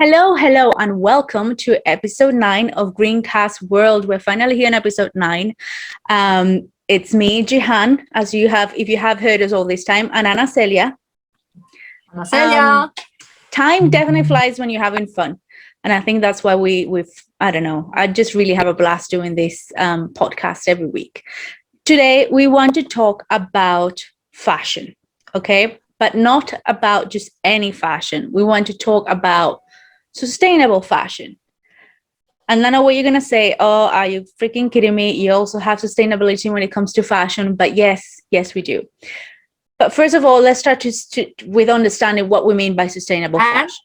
Hello, hello, and welcome to episode 9 of Greencast World. We're finally here in episode 9. It's me, Jihan, as if you have heard us all this time, and Ana Celia. Ana Celia. Time definitely flies when you're having fun. And I think that's why I just really have a blast doing this podcast every week. Today, we want to talk about fashion, okay? But not about just any fashion. We want to talk about sustainable fashion. And I know what you're going to say. Oh, are you freaking kidding me? You also have sustainability when it comes to fashion. But yes, we do. But first of all, let's start with understanding what we mean by sustainable fashion.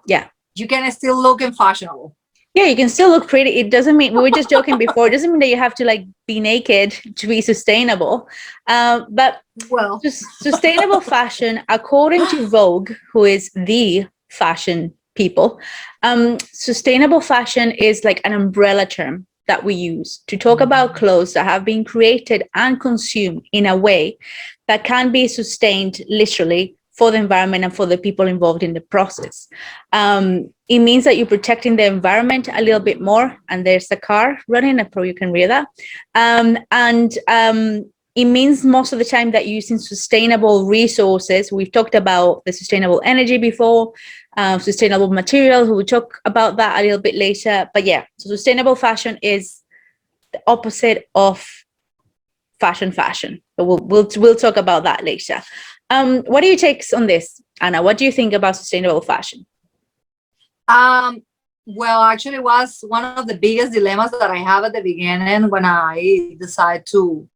Yeah. You can still look fashionable. Yeah, you can still look pretty. It doesn't mean, we were just joking before, it doesn't mean that you have to be naked to be sustainable. But sustainable fashion, according to Vogue, who is the fashion people, sustainable fashion is like an umbrella term that we use to talk about clothes that have been created and consumed in a way that can be sustained literally for the environment and for the people involved in the process. It means that you're protecting the environment a little bit more. And there's a car running, I probably you can hear that. It means most of the time that you're using sustainable resources. We've talked about the sustainable energy before, sustainable materials. We'll talk about that a little bit later. But yeah, so sustainable fashion is the opposite of fashion. But we'll talk about that later. What are your takes on this, Anna? What do you think about sustainable fashion? Well, actually, it was one of the biggest dilemmas that I have at the beginning when I decided to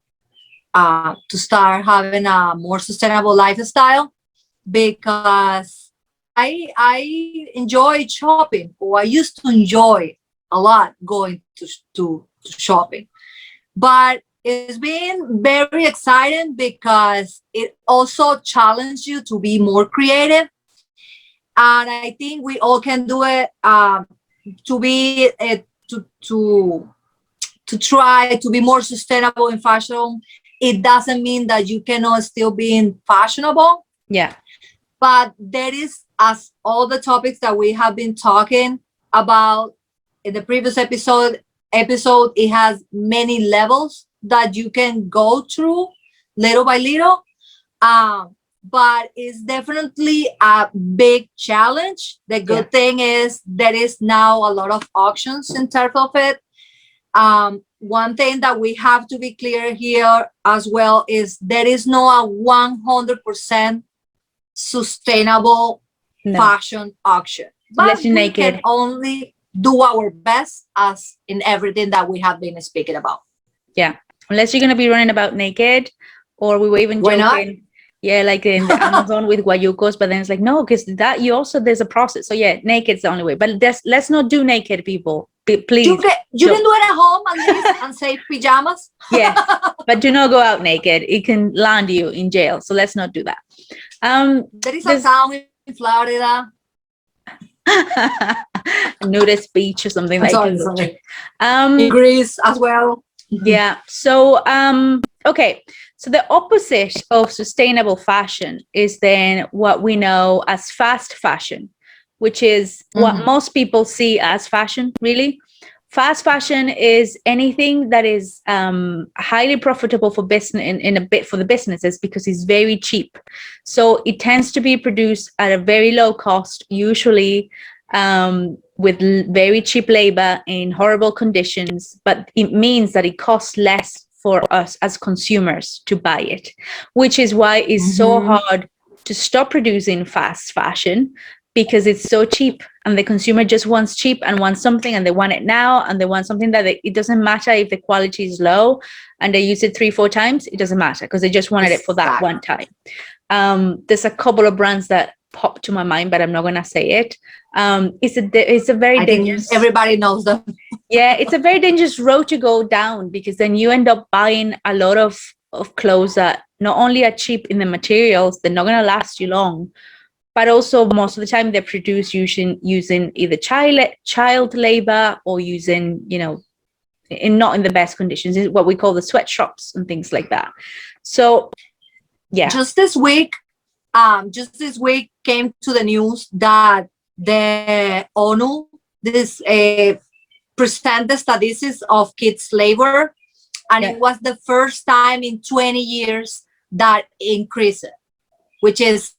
start having a more sustainable lifestyle, because I enjoy shopping, or I used to enjoy a lot going to shopping. But it's been very exciting because it also challenges you to be more creative. And I think we all can do it to try to be more sustainable in fashion. It doesn't mean that you cannot still be fashionable. Yeah. But there is, as all the topics that we have been talking about in the previous episode, it has many levels that you can go through little by little. But it's definitely a big challenge. The good thing is there is now a lot of options in terms of it. One thing that we have to be clear here as well is there is no a 100% sustainable fashion option. But we can only do our best as in everything that we have been speaking about. Yeah. Unless you're going to be running about naked, or we were even joking. Yeah, like in the Amazon with guayucos, but then it's like, no, because that there's a process. So yeah, naked's the only way. But let's not do naked, people. Please. You can do it at home and say pajamas. Yeah, but do not go out naked. It can land you in jail. So let's not do that. There is a town in Florida. Nudist beach or something like that. In Greece as well. Yeah. So okay. So the opposite of sustainable fashion is then what we know as fast fashion, which is what most people see as fashion, really. Fast fashion is anything that is highly profitable for business for the businesses, because it's very cheap. So it tends to be produced at a very low cost, usually with very cheap labor in horrible conditions, but it means that it costs less for us as consumers to buy it, which is why it's so hard to stop producing fast fashion, because it's so cheap and the consumer just wants cheap and wants something, and they want it now, and they want something that it doesn't matter if the quality is low and they use it 3-4 times, it doesn't matter, because they just wanted it for that one time. There's a couple of brands that pop to my mind, but I'm not going to say it. It's a very dangerous. Everybody knows them. Yeah, it's a very dangerous road to go down, because then you end up buying a lot of clothes that not only are cheap in the materials, they're not going to last you long, but also most of the time they're produced using either child labor or using, not in the best conditions. It's what we call the sweatshops and things like that. So, yeah. Just this week came to the news that the ONU this present the statistics of kids labor, and Yeah. it was the first time in 20 years that increased, which is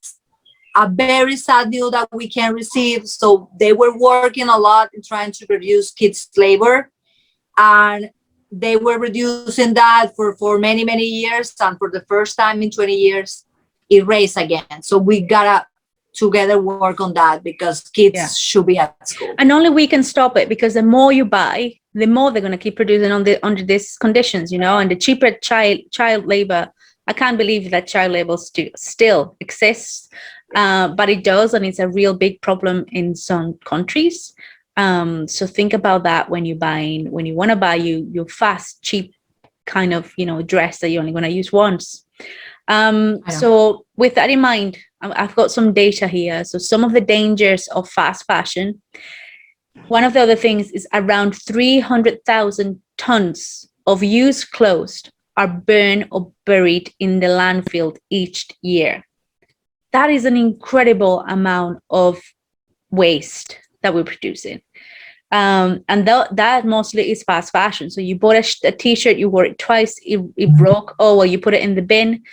a very sad news that we can receive. So they were working a lot in trying to reduce kids labor, and they were reducing that for many, many years. And for the first time in 20 years, it raised again. So we gotta together work on that, because kids Yeah. should be at school. And only we can stop it, because the more you buy, the more they're going to keep producing under these conditions, and the cheaper child labor. I can't believe that child labor still exists, but it does, and it's a real big problem in some countries. So think about that when you want to buy your fast, cheap kind of dress that you're only going to use once. So with that in mind, I've got some data here. So some of the dangers of fast fashion. One of the other things is around 300,000 tons of used clothes are burned or buried in the landfill each year. That is an incredible amount of waste that we're producing. And that mostly is fast fashion. So you bought a t-shirt, you wore it twice, it broke. Oh, well, you put it in the bin.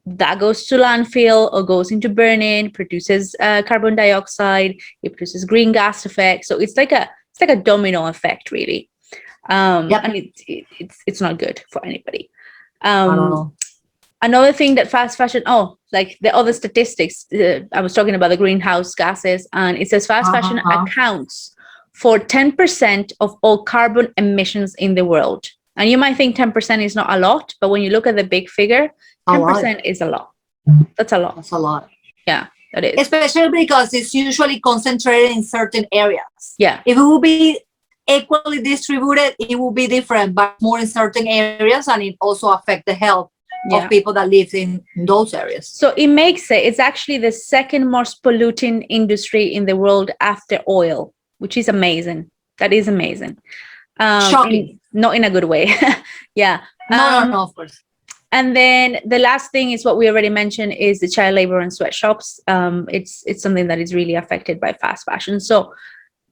That goes to landfill or goes into burning, produces carbon dioxide. It produces green gas effect. So it's like a domino effect, really. And it's not good for anybody. Another thing that fast fashion, like the other statistics, I was talking about the greenhouse gases, and it says fast fashion accounts for 10% of all carbon emissions in the world. And you might think 10% is not a lot, but when you look at the big figure, 10% is a lot. That's a lot. That's a lot. Yeah, that is. Especially because it's usually concentrated in certain areas. Yeah. If it will be equally distributed, it will be different, but more in certain areas, and it also affects the health of people that live in those areas. So it's actually the second most polluting industry in the world after oil, which is amazing. That is amazing. Shocking. Not in a good way. Yeah. No, of course. And then the last thing is what we already mentioned, is the child labor in sweatshops. It's something that is really affected by fast fashion. So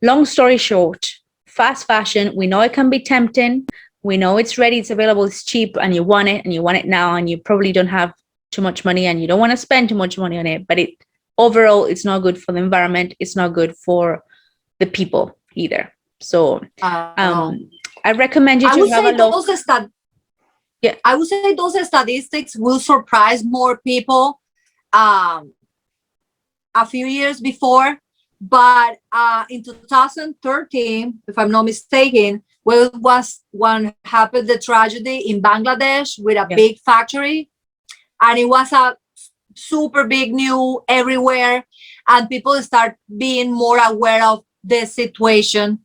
long story short, fast fashion, we know it can be tempting. We know it's ready, it's available, it's cheap, and you want it now, and you probably don't have too much money and you don't want to spend too much money on it. But overall, it's not good for the environment. It's not good for the people either. So I recommend you to have a look. I would say those statistics will surprise more people a few years before. But in 2013, if I'm not mistaken, when happened the tragedy in Bangladesh with a big factory, and it was a super big news everywhere, and people start being more aware of the situation,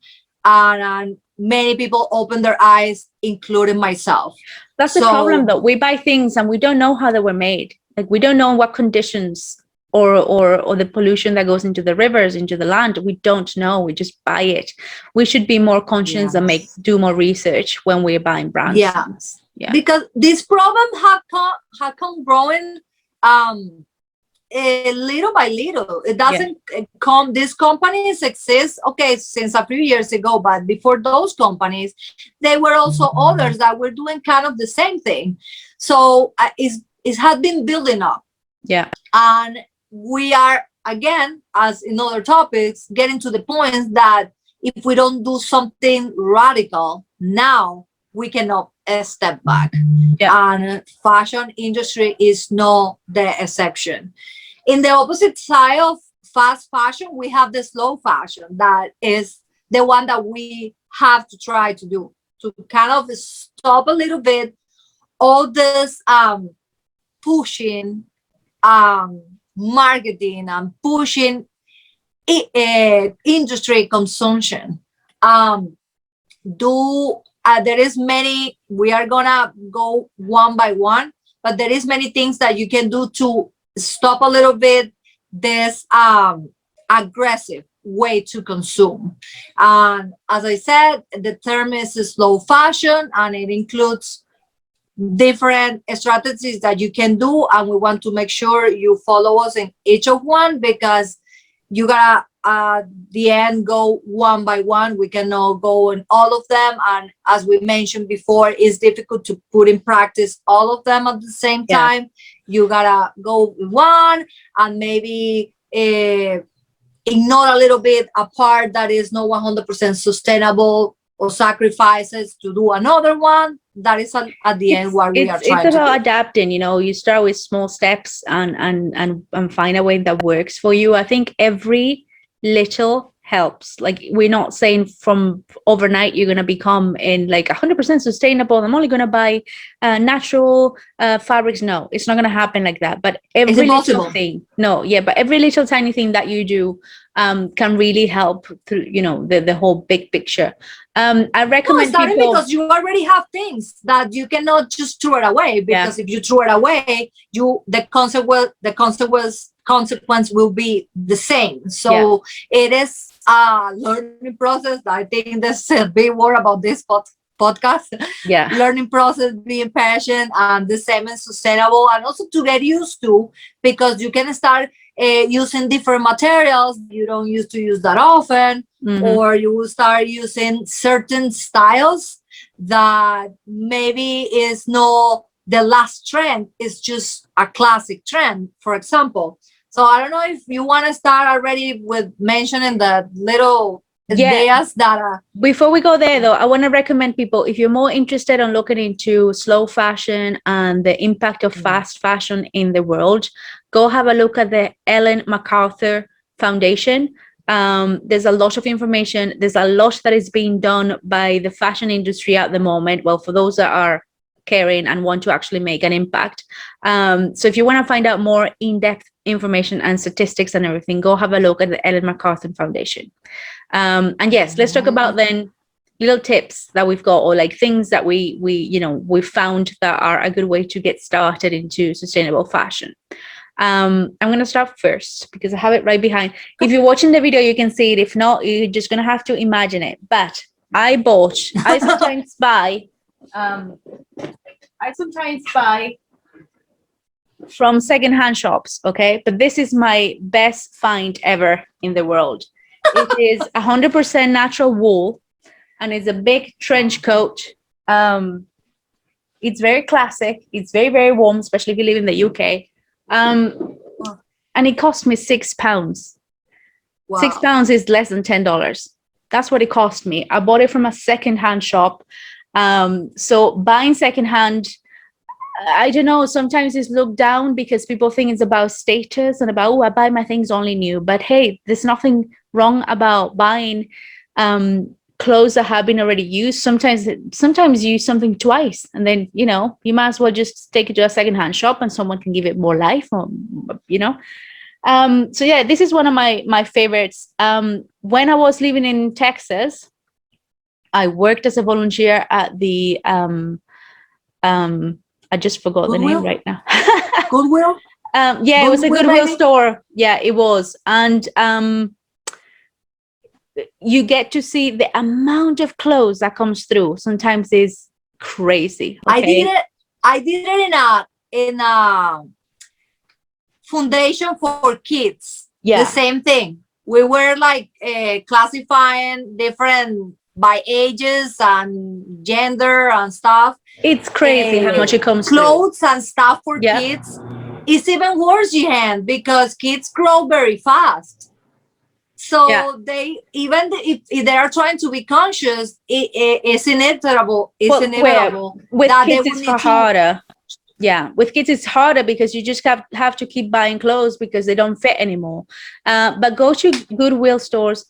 and many people open their eyes, including myself. That's the problem, though. We buy things and we don't know how they were made. Like, we don't know what conditions or the pollution that goes into the rivers, into the land. We don't know. We just buy it. We should be more conscious and do more research when we're buying brands. Yeah. Because this problem have come growing little by little. It doesn't come. These companies exist since a few years ago, but before those companies, there were also others that were doing kind of the same thing. So it has been building up. Yeah. And we are, again, as in other topics, getting to the point that if we don't do something radical now, we cannot step back. And fashion industry is not the exception. In the opposite side of fast fashion, we have the slow fashion, that is the one that we have to try to do, to kind of stop a little bit all this pushing marketing and pushing industry consumption. There is many, we are gonna go one by one, but there is many things that you can do to stop a little bit this aggressive way to consume. And as I said, the term is slow fashion, and it includes different strategies that you can do, and we want to make sure you follow us in each of one, because you gotta at the end go one by one. We cannot go on all of them, and as we mentioned before, it's difficult to put in practice all of them at the same Yeah. time. You gotta go with one and maybe ignore a little bit a part that is not 100% sustainable, or sacrifices to do another one. That is at the end what we are trying it's to about do. adapting. You start with small steps and find a way that works for you. I think every little helps. Like, we're not saying from overnight you're going to become in like 100% sustainable. I'm only going to buy natural fabrics. No, it's not going to happen like that. But every little impossible. thing, no, yeah, but every little tiny thing that you do can really help through, the whole big picture. I recommend starting people, because you already have things that you cannot just throw it away, because if you throw it away, the consequence will be the same. So it is a learning process. I think there's a big word about this podcast. Learning process, being patient, and the same and sustainable, and also to get used to, because you can start using different materials you don't used to use that often, or you will start using certain styles that maybe is not the last trend, it's just a classic trend, for example. So I don't know if you want to start already with mentioning the little ideas that are. Before we go there, though, I want to recommend people, if you're more interested in looking into slow fashion and the impact of fast fashion in the world, go have a look at the Ellen MacArthur Foundation. There's a lot of information. There's a lot that is being done by the fashion industry at the moment. Well, for those that are caring and want to actually make an impact. So if you want to find out more in-depth information and statistics and everything, go have a look at the Ellen MacArthur Foundation. And yes, let's talk about then little tips that we've got, or like things that we found that are a good way to get started into sustainable fashion. I'm going to start first because I have it right behind. If you're watching the video, you can see it. If not, you're just going to have to imagine it. But I sometimes buy from secondhand shops, okay? But this is my best find ever in the world. It is 100% natural wool, and it's a big trench coat. It's very classic. It's very, very warm, especially if you live in the UK. And it cost me £6. Wow. £6 is less than $10. That's what it cost me. I bought it from a secondhand shop. So buying secondhand, I don't know, sometimes it's looked down because people think it's about status and about, I buy my things only new. But hey, there's nothing wrong about buying clothes that have been already used. Sometimes you use something twice, and then, you might as well just take it to a secondhand shop and someone can give it more life, or, So yeah, this is one of my favorites. When I was living in Texas, I worked as a volunteer at the I just forgot Goodwill? The name right now. Goodwill? It was a Goodwill store. Yeah, it was. And you get to see the amount of clothes that comes through. Sometimes it's crazy. Okay? I did it in a foundation for kids. Yeah. The same thing. We were like classifying different by ages and gender and stuff. It's crazy how much it comes clothes through. And stuff for kids. It's even worse, Jihan, because kids grow very fast. So they, even if they are trying to be conscious, it's inevitable. It's inevitable. With kids, it's harder. Yeah, with kids it's harder because you just have to keep buying clothes because they don't fit anymore. But go to Goodwill stores.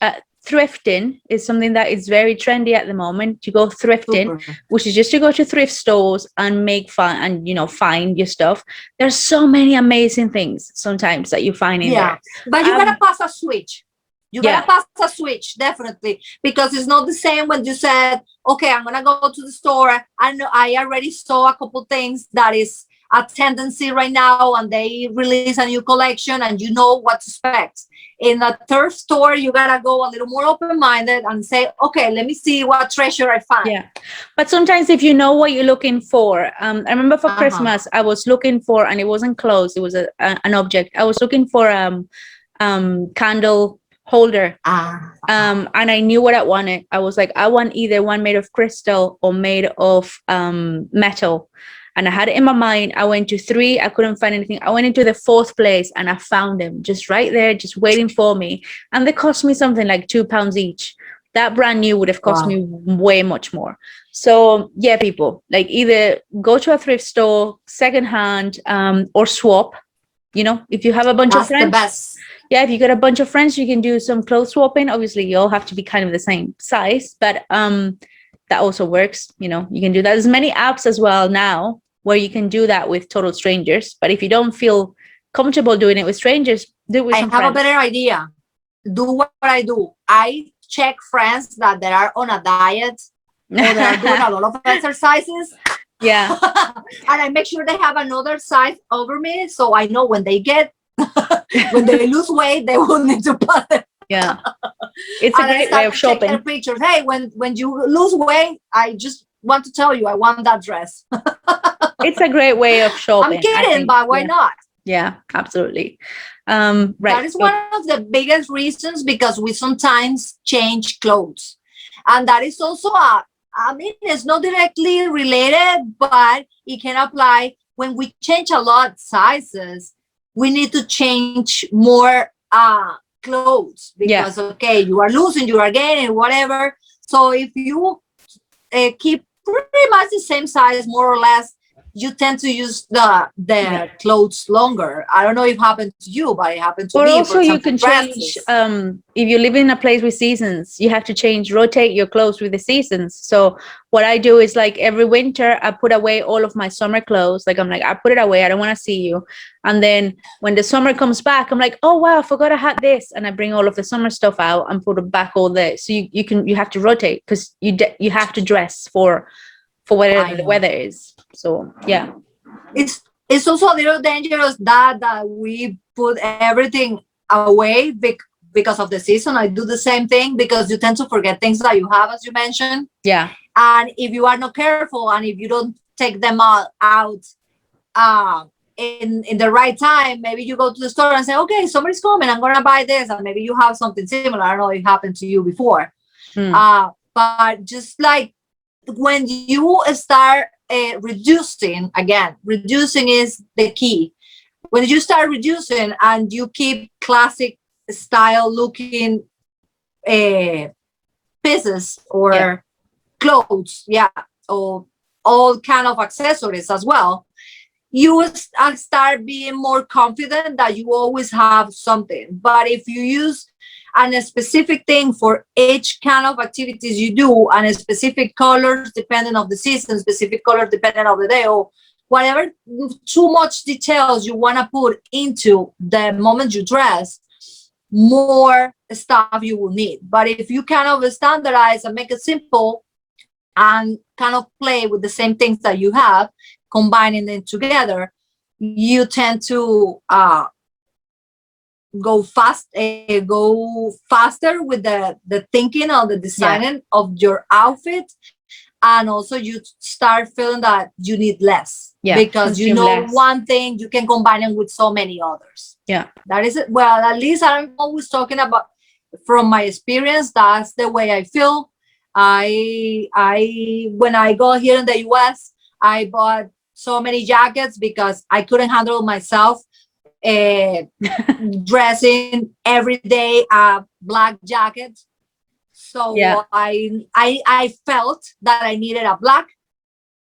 Thrifting is something that is very trendy at the moment. To go thrifting, which is just to go to thrift stores and make fun and find your stuff. There's so many amazing things sometimes that you find in there. But you gotta pass a switch. You gotta pass a switch, definitely, because it's not the same when you said, okay, I'm gonna go to the store. I know I already saw a couple things that is a tendency right now, and they release a new collection, and you know what to expect. In a thrift store, you gotta go a little more open-minded and say, okay, let me see what treasure I find. Yeah, but sometimes if you know what you're looking for, I remember for Christmas, I was looking for, and it wasn't clothes, it was an object. I was looking for candle holder. Ah, And I knew what I wanted. I was like, I want either one made of crystal or made of metal. And I had it in my mind. I went to 3, I couldn't find anything. I went into the 4th place and I found them just right there, just waiting for me. And they cost me something like £2 each. That brand new would have cost wow. me way much more. So yeah, people, like either go to a thrift store, secondhand, or swap. You know, if you have a bunch of That's the friends, best. yeah, if you got a bunch of friends, you can do some clothes swapping. Obviously, you all have to be kind of the same size, but that also works. You know, you can do that. There's many apps as well now where you can do that with total strangers. But if you don't feel comfortable doing it with strangers, do it with I some have friends. a better idea. Do what I do. I check friends that they are on a diet or they are doing a lot of exercises. Yeah. And I make sure they have another size over me, so I know when they when they lose weight, they will need to put it. Yeah. It's a And I great way start of to check their shopping. pictures. Hey, when you lose weight, I just want to tell you, I want that dress. It's a great way of shopping. I'm kidding, but why not? Yeah, absolutely. That Right. is So, one of the biggest reasons, because we sometimes change clothes. And that is also it's not directly related, but it can apply when we change a lot sizes. We need to change more clothes because, okay, you are losing, you are gaining, whatever. So if you keep pretty much the same size, more or less, you tend to use the clothes longer. I don't know if it happened to you, but it happened to or me. also For you example, can change, if you live in a place with seasons, you have to rotate your clothes with the seasons. So what I do is, like, every winter I put away all of my summer clothes. Like, I'm like, I put it away, I don't want to see you. And then when the summer comes back, I'm like, oh wow, I forgot I had this, and I bring all of the summer stuff out and put it back all there. So you have to rotate, because you have to dress for whatever the weather is. So yeah, it's also a little dangerous that we put everything away because of the season. I do the same thing, because you tend to forget things that you have, as you mentioned. Yeah. And if you are not careful, and if you don't take them out in the right time, maybe you go to the store and say, okay, somebody's coming, I'm gonna buy this, and maybe you have something similar. I don't know if it happened to you before. But just like when you start reducing is the key. When you start reducing and you keep classic style looking pieces or clothes, or all kind of accessories as well, you start being more confident that you always have something. But if you use a specific thing for each kind of activities you do, and a specific colors depending on the season, specific colors depending on the day, or whatever, too much details you want to put into the moment you dress, more stuff you will need. But if you kind of standardize and make it simple and kind of play with the same things that you have, combining them together, you tend to go faster with the thinking or the designing of your outfit. And also you start feeling that you need less, because you know less. One thing, you can combine it with so many others. That is it. Well, at least I'm always talking about from my experience. That's the way I feel. I when I go here in the US, I bought so many jackets because I couldn't handle myself dressing every day a black jacket. So I felt that I needed a black,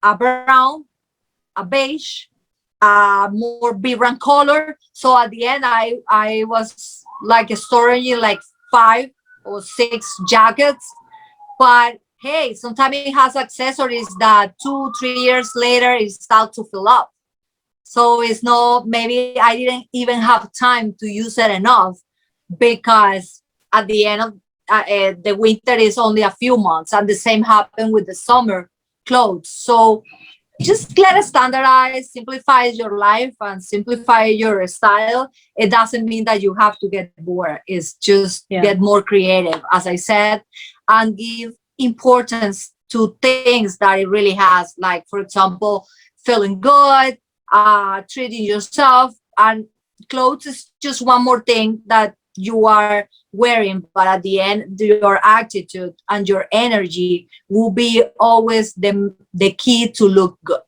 a brown, a beige, a more vibrant color. So at the end, I was like storing like 5 or 6 jackets. But hey, sometimes it has accessories that 2-3 years later it starts to fill up. So it's not, maybe I didn't even have time to use it enough, because at the end of the winter is only a few months, and the same happened with the summer clothes. So just let it standardize, simplify your life and simplify your style. It doesn't mean that you have to get bored. It's just get more creative, as I said, and give importance to things that it really has. Like, for example, feeling good, treating yourself, and clothes is just one more thing that you are wearing, but at the end, your attitude and your energy will be always the key to look good.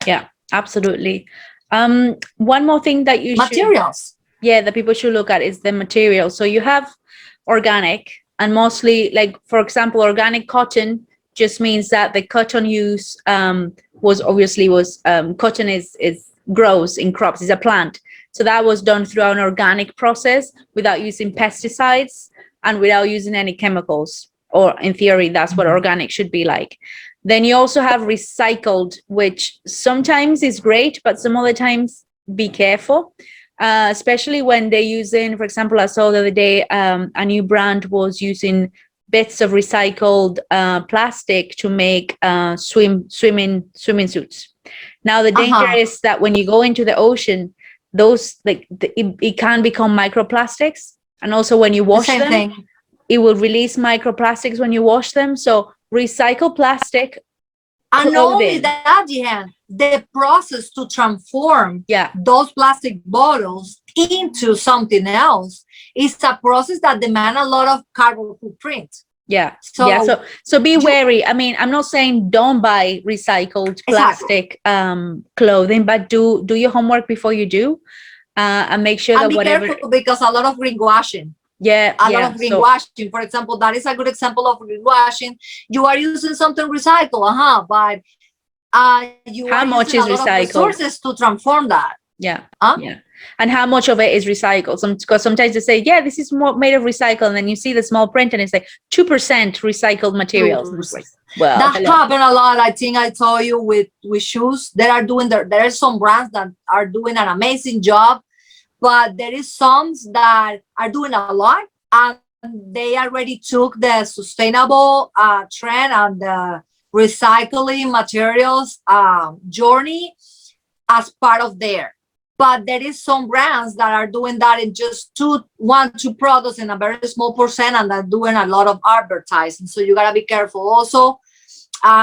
Yeah, absolutely. One more thing that you Materials. that people should look at is the material. So you have organic, and mostly, like for example, organic cotton just means that the cotton use cotton is grows in crops, is a plant. So that was done through an organic process without using pesticides and without using any chemicals. Or in theory, that's what organic should be like. Then you also have recycled, which sometimes is great, but some other times be careful, especially when they're using, for example, I saw the other day a new brand was using bits of recycled plastic to make swimming suits. Now the danger is that when you go into the ocean, those it can become microplastics, and also when you wash them, it will release microplastics when you wash them. So recycle plastic. And not only that, Jihan, the process to transform those plastic bottles into something else is a process that demands a lot of carbon footprint. So be wary. I mean, I'm not saying don't buy recycled plastic clothing, but do your homework before you do, and make sure that whatever. Careful, because a lot of greenwashing. A lot of greenwashing. For example, that is a good example of greenwashing. You are using something recycled, but you how are much using is a lot recycled? Of resources to transform that. And how much of it is recycled? Because sometimes they say, this is more made of recycle, and then you see the small print and it's like 2% recycled materials. Well, that happened a lot. I think I told you with shoes. There are some brands that are doing an amazing job, but there is some that are doing a lot, and they already took the sustainable trend and the recycling materials journey as part of there. But there is some brands that are doing that in just two products in a very small percent, and they're doing a lot of advertising. So you gotta be careful. Also,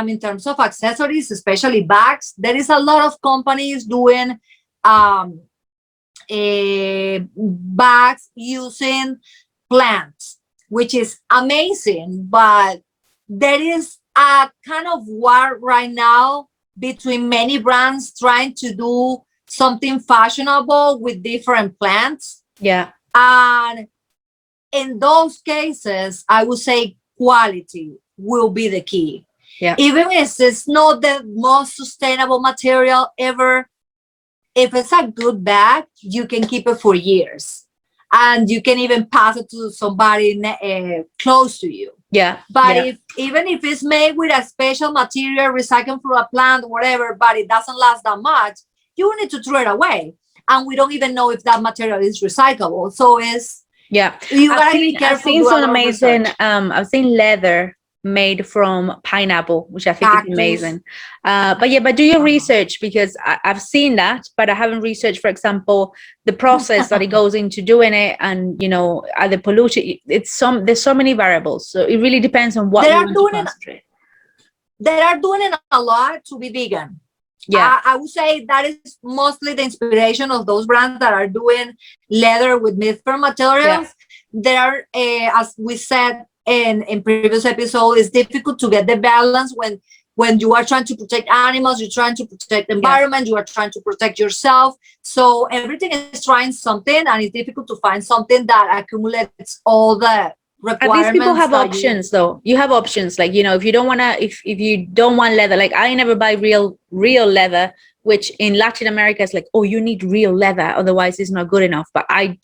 in terms of accessories, especially bags, there is a lot of companies doing bags using plants, which is amazing. But there is a kind of war right now between many brands trying to do something fashionable with different plants. And in those cases, I would say quality will be the key. Even if it's not the most sustainable material ever, if it's a good bag, you can keep it for years, and you can even pass it to somebody close to you. But even if it's made with a special material recycled from a plant, whatever, but it doesn't last that much, you need to throw it away. And we don't even know if that material is recyclable. So I've seen some amazing I've seen leather made from pineapple, which I think is amazing. But do your research, because I've seen that, but I haven't researched, for example, the process that it goes into doing it, and are they polluted? There's so many variables, so it really depends on what you want to concentrate. They are doing it a lot to be vegan. I would say that is mostly the inspiration of those brands that are doing leather with mixed materials. There are, as we said in previous episode, it's difficult to get the balance when you are trying to protect animals, you're trying to protect the environment, you are trying to protect yourself. So everything is trying something, and it's difficult to find something that accumulates all the requirements. At least people have options, though. You have options, like, if you don't want to, if you don't want leather, like I never buy real leather, which in Latin America is like, oh, you need real leather, otherwise it's not good enough. But I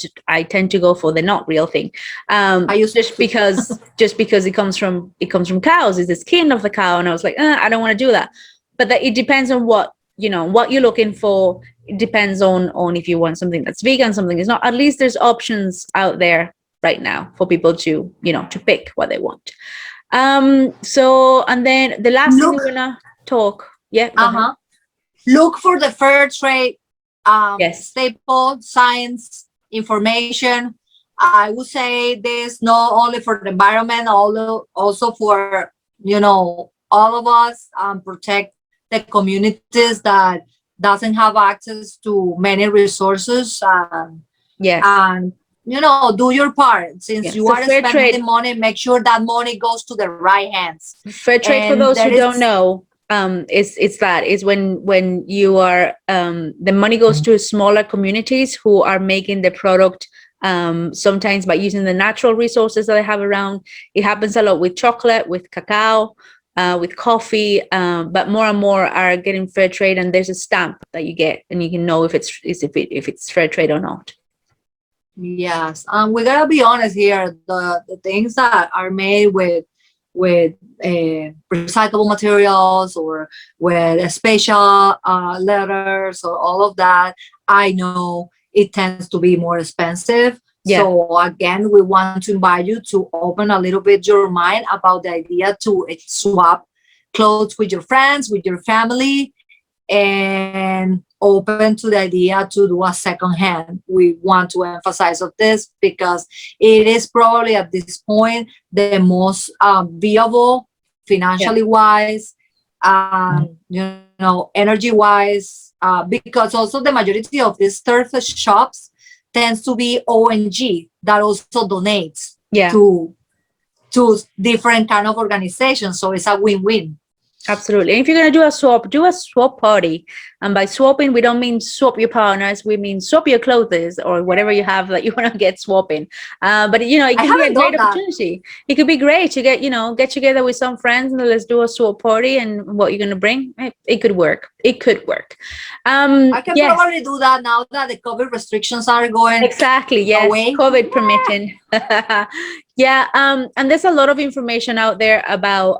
tend to go for the not real thing, just because it comes from cows, is the skin of the cow, and I was like, I don't want to do that. But it depends on what you're looking for. It depends on if you want something that's vegan, something is not. At least there's options out there right now for people to to pick what they want. So, and then the last thing we're gonna talk. Look for the fair trade staple science information. I would say this not only for the environment, also for all of us, protect the communities that doesn't have access to many resources. And do your part. Since Yeah. you So are fair spending trade, money, make sure that money goes to the right hands. fair trade for And those who there don't is, know, is when you are the money goes to smaller communities who are making the product sometimes by using the natural resources that they have around. It happens a lot with chocolate, with cacao, with coffee, but more and more are getting fair trade, and there's a stamp that you get, and you can know if it's fair trade or not. yes, we gotta be honest here. The things that are made with recyclable materials or with special letters or all of that, I know it tends to be more expensive. Yeah. So again, we want to invite you to open a little bit your mind about the idea to swap clothes with your friends, with your family, and open to the idea to do a second hand. We want to emphasize of this because it is probably at this point the most viable financially wise, energy wise, because also the majority of these thrift shops tends to be ONG that also donates Yeah. to different kind of organizations. So it's a win-win. Absolutely. And if you're going to do a swap party. And by swapping, we don't mean swap your partners. We mean swap your clothes or whatever you have that you want to get swapping. But, it can be a great opportunity. It could be great to get together with some friends and let's do a swap party. And what you're going to bring, it could work. It could work. I can probably do that now that the COVID restrictions are going exactly. Yes, away. COVID permitting. Yeah. And there's a lot of information out there about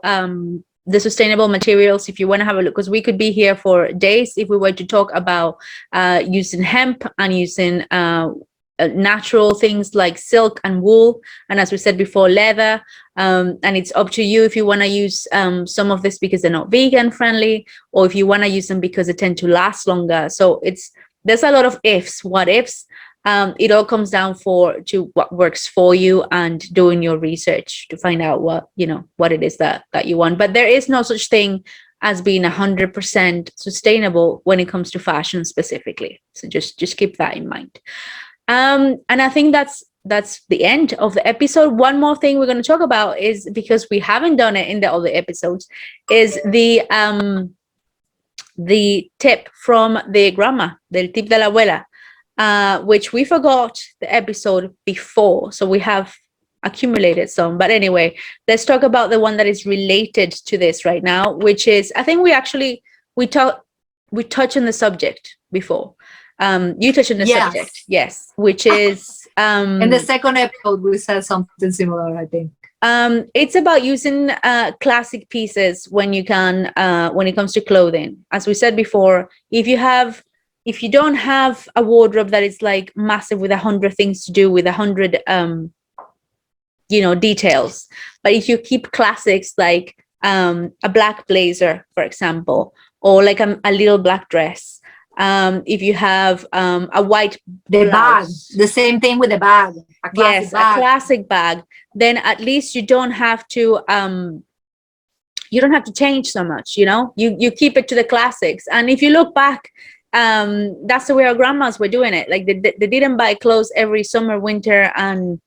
the sustainable materials if you want to have a look, because we could be here for days if we were to talk about using hemp and using natural things like silk and wool, and as we said before, leather, and it's up to you if you want to use some of this because they're not vegan friendly, or if you want to use them because they tend to last longer. So there's a lot of what ifs. It all comes down to what works for you and doing your research to find out what it is that you want. But there is no such thing as being 100% sustainable when it comes to fashion specifically. So just keep that in mind. And I think that's the end of the episode. One more thing we're going to talk about is, because we haven't done it in the other episodes, is the tip from the grandma, del tip de la abuela. Which we forgot the episode before, so we have accumulated some. But anyway, let's talk about the one that is related to this right now, which is, I think we touched on the subject before. You touched on the subject, yes, which is in the second episode we said something similar, I think. It's about using classic pieces when you can, when it comes to clothing. As we said before, if you don't have a wardrobe that is like massive with 100 things to do with 100 details, but if you keep classics like a black blazer, for example, or like a little black dress, if you have a white bag, the same thing with the bag, a classic bag, then at least you don't have to change so much. You keep it to the classics. And if you look back, that's the way our grandmas were doing it. Like they didn't buy clothes every summer, winter, and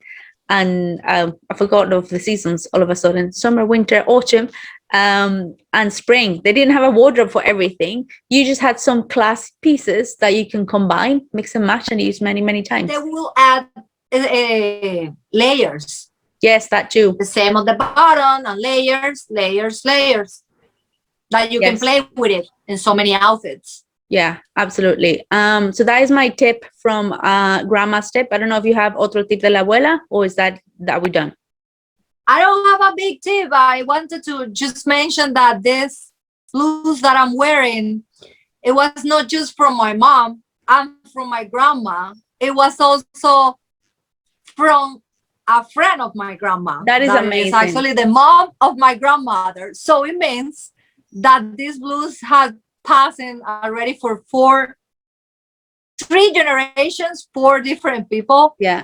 I forgot of the seasons all of a sudden. Summer, winter, autumn, and spring. They didn't have a wardrobe for everything. You just had some classic pieces that you can combine, mix and match, and use many times. They will add layers. Yes, that too. The same on the bottom, and layers that you can play with it in so many outfits. Yeah, absolutely. So that is my tip from grandma's tip. I don't know if you have otro tip de la abuela, or is that we're done? I don't have a big tip. I wanted to just mention that this blues that I'm wearing, it was not just from my mom and from my grandma. It was also from a friend of my grandma. That is amazing. It's actually the mom of my grandmother. So it means that these blues had passing already for 3 generations, 4 different people. Yeah.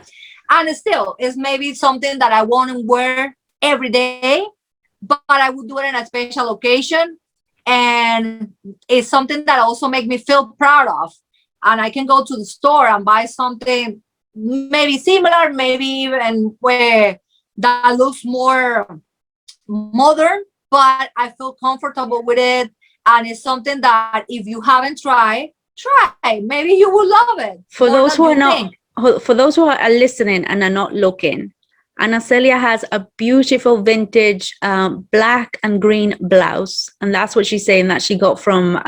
And still, it's maybe something that I won't wear every day, but I would do it in a special occasion. And it's something that also makes me feel proud of. And I can go to the store and buy something maybe similar, maybe even where that looks more modern, but I feel comfortable with it. And it's something that if you haven't tried, try. Maybe you will love it. For more those than who are you not, think. for those who are listening and are not looking, Ana Celia has a beautiful vintage black and green blouse, and that's what she's saying that she got from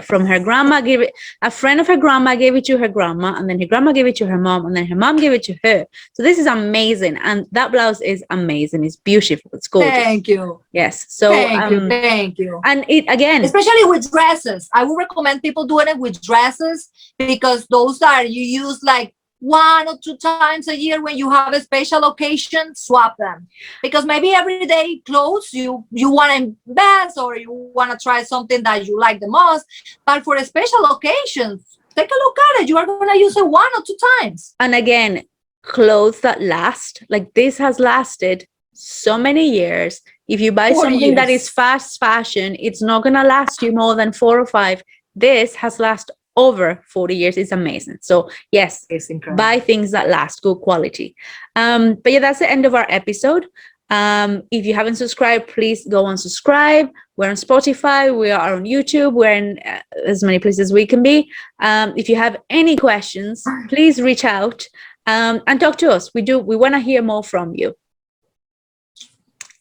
from her grandma. Gave it, a friend of her grandma gave it to her grandma, and then her grandma gave it to her mom, and then her mom gave it to her. So this is amazing, and that blouse is amazing. It's beautiful. It's gorgeous. Thank you. Yes. So Thank you. And it again, especially with dresses, I would recommend people doing it with dresses, because those are you use like 1 or 2 times a year. When you have a special occasion, swap them, because maybe everyday clothes you want to invest, or you want to try something that you like the most, but for a special occasions, take a look at it. You are going to use it 1 or 2 times. And again, clothes that last, like this has lasted so many years. If you buy something that is fast fashion, it's not going to last you more than 4 or 5. This has lasted over 40 years. It's amazing. So yes, buy things that last, good quality. But yeah, that's the end of our episode. If you haven't subscribed, please go and subscribe. We're on Spotify, we are on YouTube, we're in as many places we can be. If you have any questions, please reach out and talk to us. We want to hear more from you.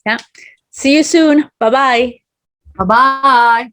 Yeah. See you soon. Bye-bye. Bye-bye.